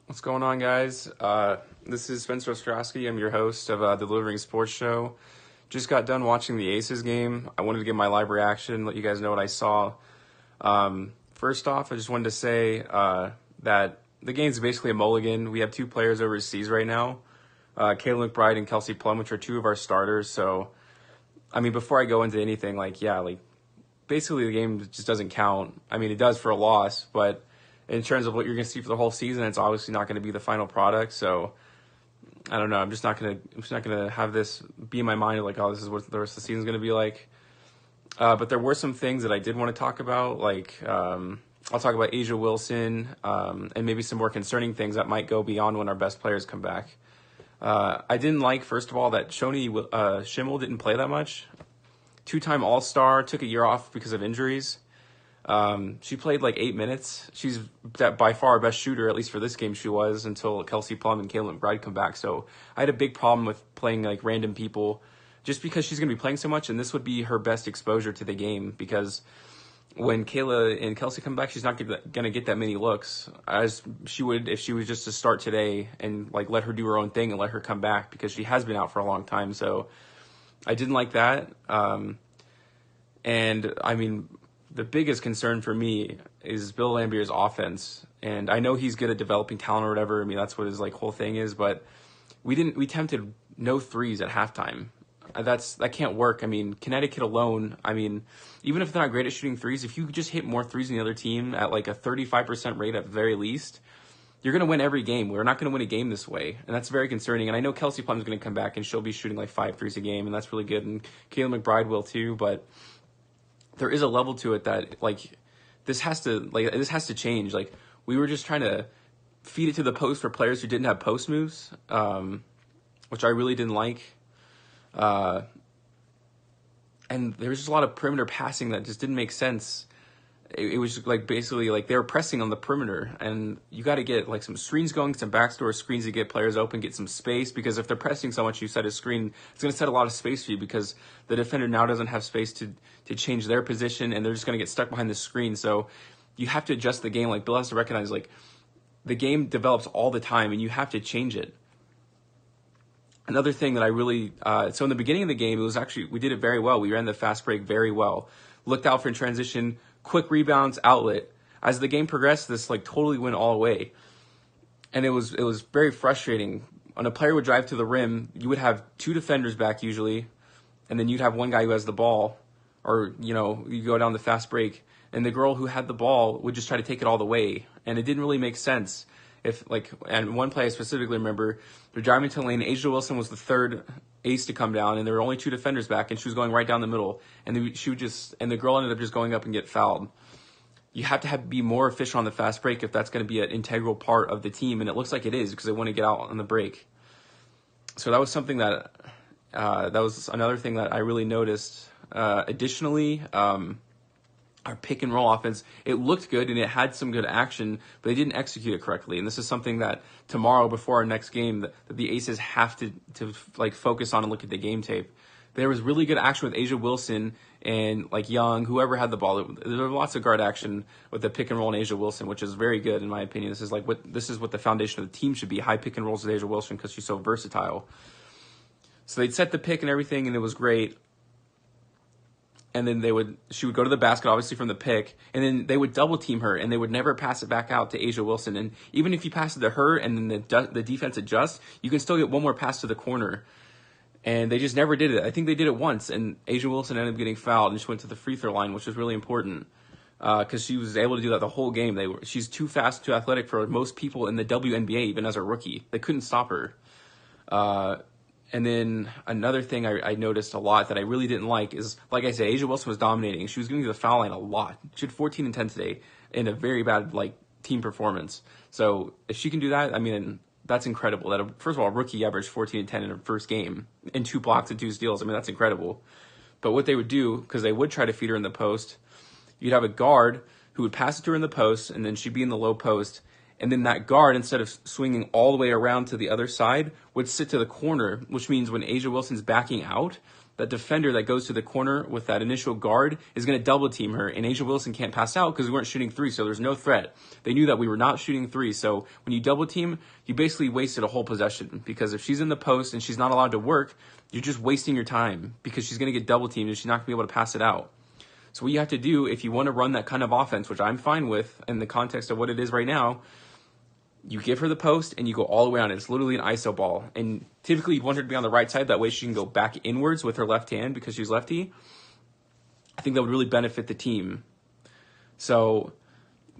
What's going on, guys? This is Spencer Ostrowski. I'm your host of the Delivering Sports Show. Just got done watching the Aces game. I wanted to give my live reaction, let you guys know what I saw. First off, I just wanted to say that the game's basically a mulligan. We have two players overseas right now, Kayla McBride and Kelsey Plum, which are two of our starters. So, I mean, before I go into anything, basically the game just doesn't count. I mean, it does for a loss, but in terms of what you're going to see for the whole season, it's obviously not going to be the final product. So I don't know. I'm just not going to have this be in my mind of this is what the rest of the season is going to be like. But there were some things that I did want to talk about. I'll talk about Asia Wilson and maybe some more concerning things that might go beyond when our best players come back. I didn't like, first of all, that Shoni Schimmel didn't play that much. Two-time All-Star, took a year off because of injuries. She played 8 minutes. She's by far our best shooter, at least for this game she was, until Kelsey Plum and Kayla McBride come back. So I had a big problem with playing random people just because she's going to be playing so much, and this would be her best exposure to the game because when Kayla and Kelsey come back, she's not going to get that many looks as she would if she was just to start today and let her do her own thing and let her come back because she has been out for a long time. So I didn't like that. And I mean, the biggest concern for me is Bill Laimbeer's offense. And I know he's good at developing talent or whatever. I mean, that's what his whole thing is. But we tempted no threes at halftime. That can't work. I mean, Connecticut alone, I mean, even if they're not great at shooting threes, if you just hit more threes than the other team at a 35% rate at the very least, you're going to win every game. We're not going to win a game this way. And that's very concerning. And I know Kelsey Plum is going to come back and she'll be shooting 5 threes a game. And that's really good. And Kayla McBride will too. But there is a level to it that this has to change. We were just trying to feed it to the post for players who didn't have post moves, which I really didn't like. And there was just a lot of perimeter passing that just didn't make sense. It was basically they were pressing on the perimeter, and you got to get some screens going, some backdoor screens to get players open, get some space, because if they're pressing so much, you set a screen, it's going to set a lot of space for you because the defender now doesn't have space to change their position, and they're just going to get stuck behind the screen. So you have to adjust the game. Bill has to recognize the game develops all the time, and you have to change it. Another thing that I really so in the beginning of the game, it was actually we did it very well. We ran the fast break very well, looked out for in transition, quick rebounds, outlet. As the game progressed, this totally went all away, and it was very frustrating. When a player would drive to the rim, you would have two defenders back usually, and then you'd have one guy who has the ball, or you go down the fast break, and the girl who had the ball would just try to take it all the way, and it didn't really make sense. And one play I specifically remember, they're driving to the lane. Asia Wilson was the third ace to come down, and there were only two defenders back, and she was going right down the middle, and the girl ended up just going up and get fouled. You have to be more efficient on the fast break if that's going to be an integral part of the team, and it looks like it is because they want to get out on the break. So that was something that was another thing that I really noticed. Additionally, our pick and roll offense, it looked good and it had some good action, but they didn't execute it correctly. And this is something that tomorrow before our next game that the Aces have to focus on and look at the game tape. There was really good action with Asia Wilson and Young, whoever had the ball. There was lots of guard action with the pick and roll and Asia Wilson, which is very good in my opinion. This is what the foundation of the team should be, high pick and rolls with Asia Wilson because she's so versatile. So they'd set the pick and everything and it was great. And then she would go to the basket, obviously from the pick, and then they would double team her, and they would never pass it back out to Asia Wilson. And even if you pass it to her, and then the defense adjusts, you can still get one more pass to the corner. And they just never did it. I think they did it once, and Asia Wilson ended up getting fouled, and she went to the free throw line, which was really important because she was able to do that the whole game. She's too fast, too athletic for most people in the WNBA, even as a rookie. They couldn't stop her. And then another thing I noticed a lot that I really didn't like is, like I said, Asia Wilson was dominating. She was going to the foul line a lot. She had 14 and 10 today in a very bad team performance. So if she can do that, I mean, that's incredible. That first of all, a rookie averaged 14 and 10 in her first game and 2 blocks and 2 steals. I mean, that's incredible. But what they would do, because they would try to feed her in the post, you'd have a guard who would pass it to her in the post, and then she'd be in the low post. And then that guard, instead of swinging all the way around to the other side, would sit to the corner, which means when Asia Wilson's backing out, that defender that goes to the corner with that initial guard is going to double team her, and Asia Wilson can't pass out because we weren't shooting three, so there's no threat. They knew that we were not shooting three, so when you double team, you basically wasted a whole possession, because if she's in the post and she's not allowed to work, you're just wasting your time because she's going to get double teamed and she's not going to be able to pass it out. So what you have to do if you want to run that kind of offense, which I'm fine with in the context of what it is right now, you give her the post and you go all the way on it. It's literally an iso ball. And typically you'd want her to be on the right side. That way she can go back inwards with her left hand because she's lefty. I think that would really benefit the team. So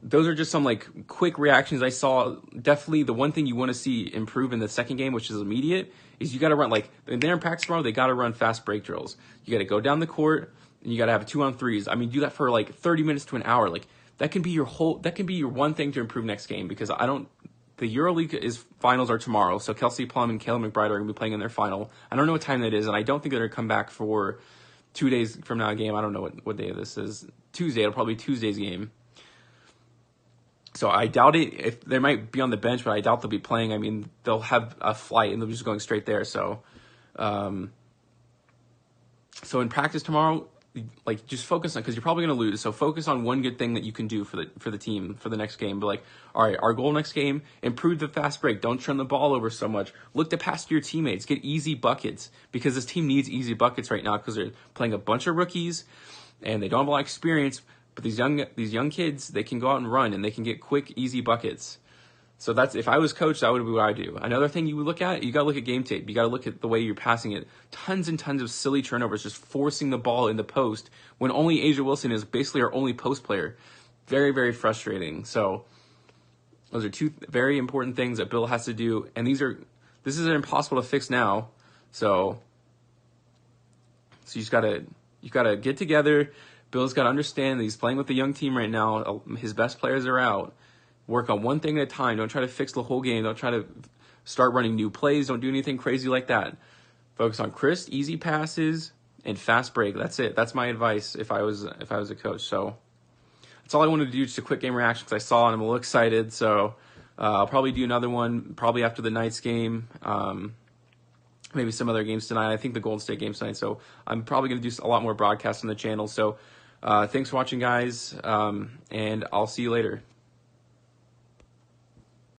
those are just some like quick reactions I saw. Definitely the one thing you want to see improve in the second game, which is immediate, is you got to run, like, they're in practice tomorrow, they got to run fast break drills. You got to go down the court and you got to have 2-on-3s. I mean, do that for like 30 minutes to an hour. Like, that can be your one thing to improve next game, because the EuroLeague finals are tomorrow, so Kelsey Plum and Kayla McBride are going to be playing in their final. I don't know what time that is, and I don't think they're going to come back for 2 days from now a game. I don't know what day this is. Tuesday. It'll probably be Tuesday's game. So I doubt it. If they might be on the bench, but I doubt they'll be playing. I mean, they'll have a flight and they'll be just going straight there. So, so in practice tomorrow, like, just focus on, because you're probably going to lose. So focus on one good thing that you can do for the team for the next game. But like, all right, our goal next game: improve the fast break. Don't turn the ball over so much. Look to pass to your teammates. Get easy buckets, because this team needs easy buckets right now because they're playing a bunch of rookies and they don't have a lot of experience. But these young kids, they can go out and run and they can get quick, easy buckets. So that's, if I was coach, that would be what I do. Another thing you would look at, you got to look at game tape. You got to look at the way you're passing it. Tons and tons of silly turnovers, just forcing the ball in the post when only Asia Wilson is basically our only post player. Very, very frustrating. So those are two very important things that Bill has to do. And this is impossible to fix now. So you just gotta get together. Bill's got to understand that he's playing with a young team right now. His best players are out. Work on one thing at a time. Don't try to fix the whole game. Don't try to start running new plays. Don't do anything crazy like that. Focus on crisp, easy passes and fast break. That's it. That's my advice if I was a coach. So that's all I wanted to do. Just a quick game reaction because I saw it and I'm a little excited. So I'll probably do another one probably after the Knights game. Maybe some other games tonight. I think the Golden State game's tonight. So I'm probably going to do a lot more broadcasts on the channel. So thanks for watching, guys, and I'll see you later.